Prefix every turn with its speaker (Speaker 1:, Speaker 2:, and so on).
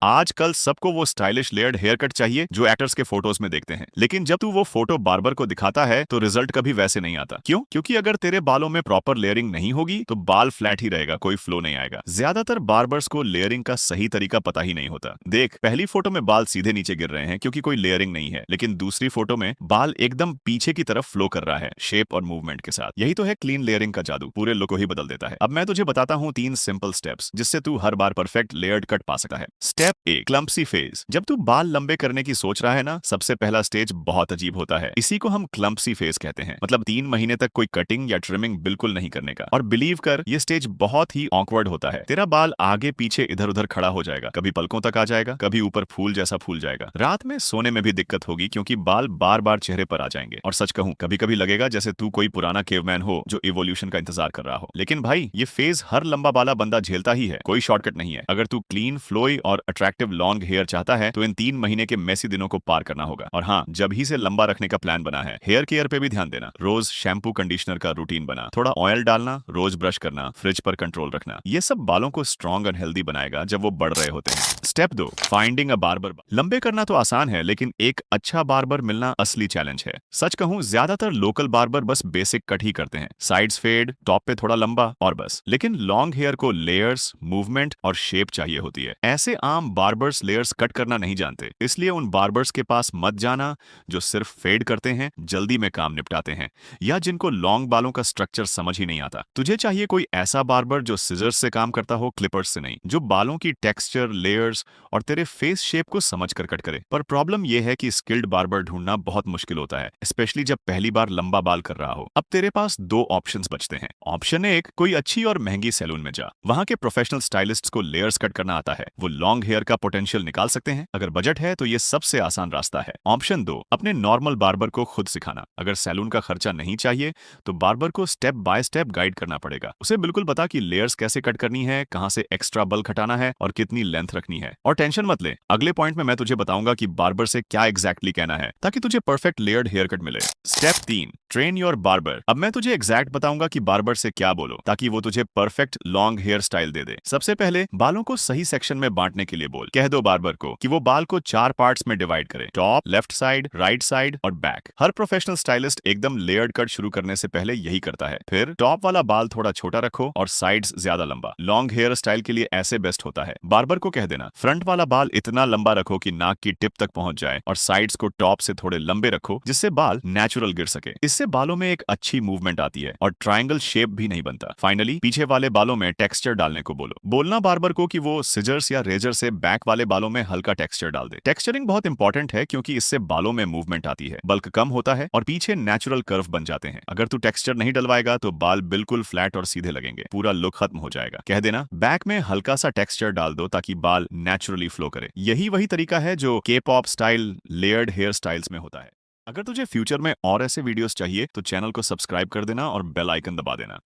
Speaker 1: आजकल सबको वो स्टाइलिश लेयर्ड हेयर कट चाहिए जो एक्टर्स के फोटोज में देखते हैं, लेकिन जब तू वो फोटो बार्बर को दिखाता है तो रिजल्ट कभी वैसे नहीं आता। क्यों? क्योंकि अगर तेरे बालों में प्रॉपर लेयरिंग नहीं होगी तो बाल फ्लैट ही रहेगा, कोई फ्लो नहीं आएगा। ज्यादातर बार्बर्स को लेयरिंग का सही तरीका पता ही नहीं होता। देख, पहली फोटो में बाल सीधे नीचे गिर रहे हैं क्योंकि कोई लेयरिंग नहीं है, लेकिन दूसरी फोटो में बाल एकदम पीछे की तरफ फ्लो कर रहा है शेप और मूवमेंट के साथ। यही तो है क्लीन लेयरिंग का जादू, पूरे लुक को ही बदल देता है। अब मैं तुझे बताता हूँ 3 सिंपल स्टेप्स जिससे तू हर बार परफेक्ट लेयर्ड कट पा सकता है। Step 1, clumsy phase. जब तू बाल लंबे करने की सोच रहा है ना, सबसे पहला स्टेज बहुत अजीब होता है। इसी को हम क्लम्पसी फेज कहते हैं। मतलब 3 महीने तक कोई कटिंग या ट्रिमिंग बिल्कुल नहीं करने का। और बिलीव कर, ये स्टेज बहुत ही ऑकवर्ड होता है। तेरा बाल आगे पीछे इधर उधर खड़ा हो जाएगा, कभी पलकों तक आ जाएगा, कभी ऊपर फूल जैसा फूल जाएगा। रात में सोने में भी दिक्कत होगी क्योंकि बाल बार बार चेहरे पर आ जाएंगे। और सच कहूं, कभी कभी लगेगा जैसे तू कोई पुराना केवमैन हो जो इवोल्यूशन का इंतजार कर रहा हो। लेकिन भाई, ये फेज हर लंबा बाला बंदा झेलता ही है, कोई शॉर्टकट नहीं है। अगर तू क्लीन, फ्लोई और अट्रैक्टिव लॉन्ग हेयर चाहता है तो इन 3 महीने के मेसी दिनों को पार करना होगा। और हाँ, जब ही से लंबा रखने का प्लान बना है, हेयर केयर पे भी ध्यान देना। रोज शैम्पू कंडीशनर का रूटीन बना, थोड़ा ऑयल डालना, रोज ब्रश करना, फ्रिज पर कंट्रोल रखना। ये सब बालों को स्ट्रॉन्ग और हेल्दी बनाएगा जब वो बढ़ रहे होते हैं। Step 2, finding a barber. लंबे करना तो आसान है, लेकिन एक अच्छा बार्बर मिलना असली चैलेंज है। सच कहूं, ज्यादातर लोकल बार्बर बस बेसिक कट ही करते हैं, साइड्स फेड, टॉप पे थोड़ा लंबा और बस। लेकिन लॉन्ग हेयर को लेयर्स, मूवमेंट और शेप चाहिए होती है। ऐसे आम बार्बर्स लेयर्स कट करना नहीं जानते, इसलिए उन बार्बर्स के पास मत जाना जो सिर्फ फेड करते हैं, जल्दी में काम निपटाते हैं, या जिनको लॉन्ग बालों का स्ट्रक्चर समझ ही नहीं आता। तुझे चाहिए कोई ऐसा बार्बर जो सिजर्स से काम करता हो, क्लिपर्स से नहीं, जो बालों की टेक्सचर, लेयर्स और तेरे फेस शेप को समझ कर कट करे। पर प्रॉब्लम यह है कि स्किल्ड बार्बर ढूंढना बहुत मुश्किल होता है, स्पेशली जब पहली बार लंबा बाल कर रहा हो। अब तेरे पास 2 ऑप्शंस बचते हैं। ऑप्शन 1, कोई अच्छी और महंगी सैलून में जा। वहां के प्रोफेशनल स्टाइलिस्ट्स को लेयर्स कट करना आता है, वो लॉन्ग हेयर का पोटेंशियल निकाल सकते हैं। अगर बजट है तो ये सबसे आसान रास्ता है। ऑप्शन 2, अपने नॉर्मल बार्बर को खुद सिखाना। अगर सैलून का खर्चा नहीं चाहिए तो बार्बर को स्टेप बाय स्टेप गाइड करना पड़ेगा। उसे बिल्कुल बता कि लेयर्स कैसे कट करनी है, कहां से एक्स्ट्रा बल्क हटाना है और कितनी लेंथ रखनी है। और टेंशन मत ले, अगले पॉइंट में मैं तुझे बताऊंगा कि बार्बर से क्या एग्जैक्टली कहना है ताकि तुझे परफेक्ट लेयर्ड हेयर कट मिले। Step 3, train your barber. अब मैं तुझे एग्जैक्ट बताऊंगा कि बार्बर से क्या बोलो ताकि वो तुझे परफेक्ट लॉन्ग हेयर स्टाइल दे दे। सबसे पहले बालों को सही सेक्शन में बांटने के लिए बोल। कह दो बार्बर को कि वो बाल को 4 पार्ट्स में डिवाइड करे, top, left side, right side और बैक। हर प्रोफेशनल स्टाइलिस्ट एकदम लेयर्ड कट शुरू करने से पहले यही करता है। फिर टॉप वाला बाल थोड़ा छोटा रखो और साइड्स ज्यादा लंबा। लॉन्ग हेयर स्टाइल के लिए ऐसे बेस्ट होता है। बार्बर को कह देना, फ्रंट वाला बाल इतना लंबा रखो कि नाक की टिप तक पहुंच जाए और साइड्स को टॉप से थोड़े लंबे रखो जिससे बाल नेचुरल गिर सके। इससे बालों में एक अच्छी मूवमेंट आती है और ट्रायंगल शेप भी नहीं बनता। फाइनली पीछे वाले बालों में टेक्सचर डालने को बोलो। बोलना बार्बर को कि वो सिजर्स या रेजर से बैक वाले बालों में हल्का टेक्सचर डाल दे। टेक्सचरिंग बहुत इंपॉर्टेंट है क्योंकि इससे बालों में मूवमेंट आती है, बल्क कम होता है और पीछे नेचुरल कर्व बन जाते हैं। अगर तू टेक्सचर नहीं डलवाएगा तो बाल बिल्कुल फ्लैट और सीधे लगेंगे, पूरा लुक खत्म हो जाएगा। कह देना, बैक में हल्का सा टेक्सचर डाल दो ताकि बाल नेचुरली फ्लो करे। यही वही तरीका है जो के pop style layered hair styles में होता है। अगर तुझे फ्यूचर में और ऐसे वीडियोस चाहिए तो चैनल को सब्सक्राइब कर देना और बेल आइकन दबा देना।